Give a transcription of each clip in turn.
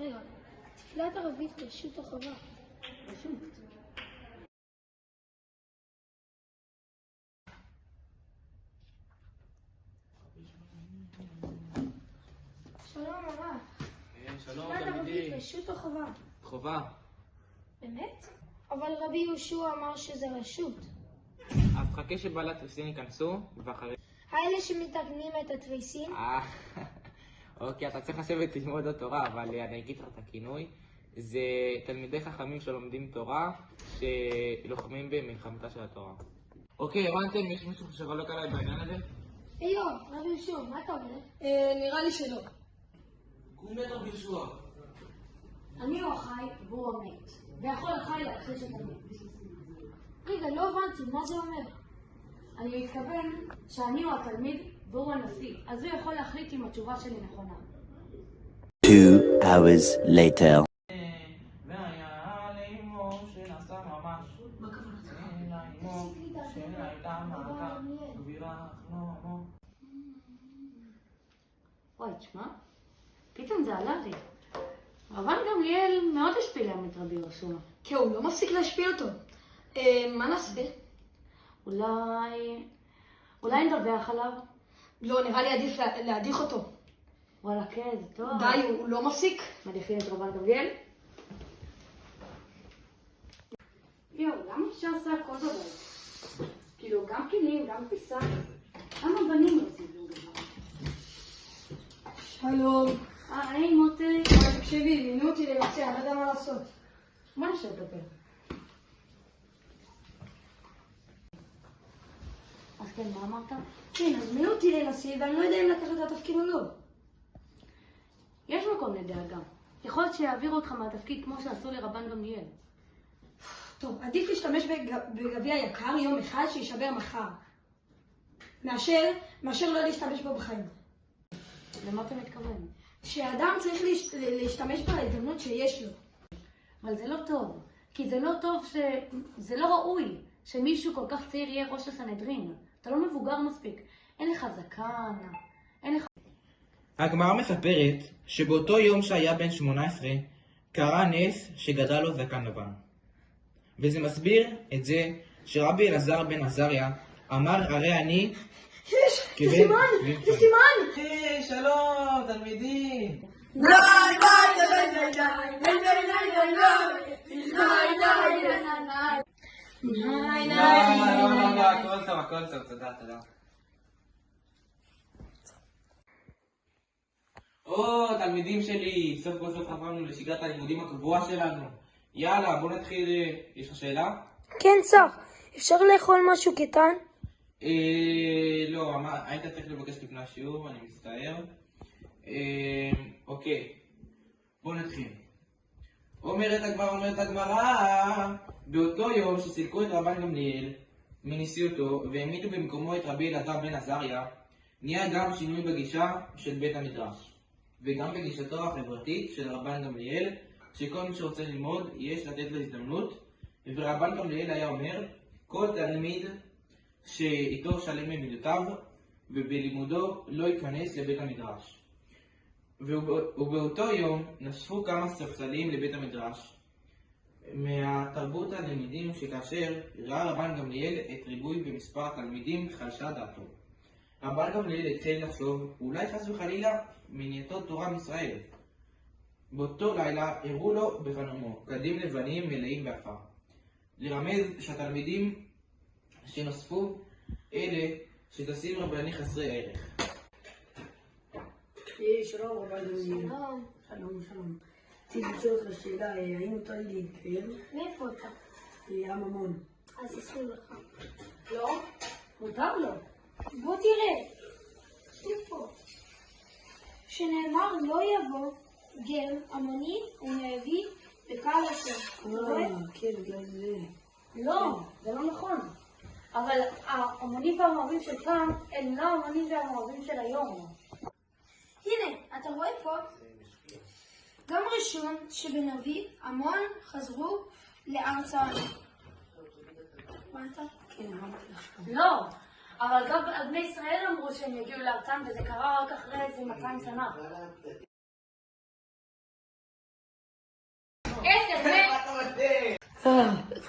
רגע, תפילת ערבית רשות או חובה? רשות. שלום הרב. שלום תפילת ערבית תלמידי. רשות או חובה? חובה. באמת? אבל רבי יהושע אמר שזה רשות. אז חכה שבעל התריסים ייכנסו, ואחרי... האלה שמתקנים את התריסים? אוקיי, אתה צריך לשבת ללמוד התורה, אבל אני אגיד לך את הכינוי. זה תלמידי חכמים שלומדים תורה, שלוחמים במלחמתה של התורה. אוקיי, הבנתם? יש מישהו שחולק עליי בעניין הזה? היו, רבי יהושע, מה אתה אומר? נראה לי שלא. גומר רבי יהושע. אני הוא החי והוא המת, ויכול החי להכחיש את המת. רגע, לא הבנתי, מה זה אומר? אני מתכוון שאני הוא התלמיד והוא הנשיא, אז הוא יכול להחליט אם התשובה שלי נכונה. 2 hours later. והיה לאמו שנעשה ממש. מה כוונתך? לאמו שהייתה מעקה גבירה חלומו. אוי, תשמע, פתאום זה עלה לי. רבן גמליאל מאוד השפיל להם את רבי יהושע. כן, הוא לא מפסיק להשפיע אותו. מה נעשה? אולי נדווח עליו? לא, נראה לי עדיף להדיח אותו. וואלה, כן, זה טוב. די, הוא לא מפסיק. מדיחים את רבן גמליאל? יואו, למה אפשר לעשות הכל בבית? כאילו, גם כלים, גם פיסה. למה בנים לא עושים כלום דבר? שלום. היי, מוטי. תקשיבי, מינו אותי לנושא, אני לא יודע מה לעשות. מה נשאר לדבר? אז כן, מה אמרת? כן, אז מינו אותי לנשיא, ואני לא יודע אם לקחת את התפקיד או לא. יש מקום לדאגה. יכול להיות שיעבירו אותך מהתפקיד כמו שעשו לרבן גמליאל. טוב, עדיף להשתמש בגביע יקר יום אחד שישבר מחר. מאשר לא להשתמש בו בחיים. למה אתה מתכוון? שאדם צריך להשתמש בהזדמנות שיש לו. אבל זה לא טוב. כי זה לא טוב זה לא ראוי שמישהו כל כך צעיר יהיה ראש הסנהדרין. אתה לא מבוגר מספיק. אין לך זקן, אין לך... הגמרא מספרת שבאותו יום שהיה בן 18 קרה נס שגדל לו זקן לבן. וזה מסביר את זה שרבי אלעזר בן עזריה אמר הרי אני... יש! זה סימן! זה סימן! היי, שלום, תלמידים! הכל טוב, תודה. תלמידים שלי, סוף כל סוף עברנו לשגרת הלימודים הקבועה שלנו. יאללה, בוא נתחיל. יש לך שאלה? כן, סר. אפשר לאכול משהו קטן? לא, היית צריך לבקש לפני השיעור, אני מצטער. אוקיי, בוא נתחיל. אומרת הגמרא, באותו יום שסילקו את רבן גמליאל מנשיאותו והעמידו במקומו את רבי אלעזר בן עזריה, נהיה גם שינוי בגישה של בית המדרש, וגם בגישתו החברתית של רבן גמליאל, שכל מי שרוצה ללמוד יש לתת לו הזדמנות, ורבן גמליאל היה אומר, כל תלמיד שאיתו שלם במידותיו ובלימודו לא ייכנס לבית המדרש. ובאותו יום נשפו כמה ספסלים לבית המדרש מהתרבות התלמידים, שכאשר ראה רבן גמליאל את ריבוי במספר התלמידים חלשה דעתו. רבן גמליאל התחיל לחשוב אולי חס וחלילה מנייתו תורה מישראל. באותו לילה הראו לו בחלומו קדים לבנים מלאים בעפר, לרמז שהתלמידים שנוספו אלה שטסים רבני חסרי ערך. שלום רבן גמליאל. שלום. רציתי לשאול אותך שאלה, האם מותר לי להתגייר? מאיפה אתה? הממון. אז אסור לך. לא? מותר לו. בוא תראה. כתוב פה. שנאמר לא יבוא גר עמוני ומאבי בקהל אשר. כן, בגלל זה. לא, זה לא נכון. אבל ההמונים והמואבים של פעם הם לא ההמונים והמואבים של היום. הנה, אתה רואה פה? גם ראשון שבנביא עמון חזרו לארצם. מה אתה? כן, אמרתי לך. לא, אבל גם בני ישראל אמרו שהם יגיעו לארצם, וזה קרה רק אחרי איזה 200 שנה.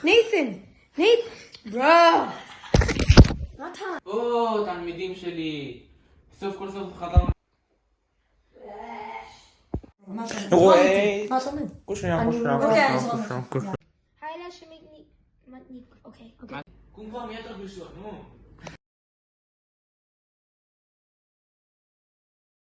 נייתן, ברו. או, תלמידים שלי. סוף כל סוף חזרנו. מה אתה אומר? רואה. מה אתה אומר? אוקיי, אני זוכר. Heiler Schmidt, okay. קום כבר, מי אתה בשוע? נו.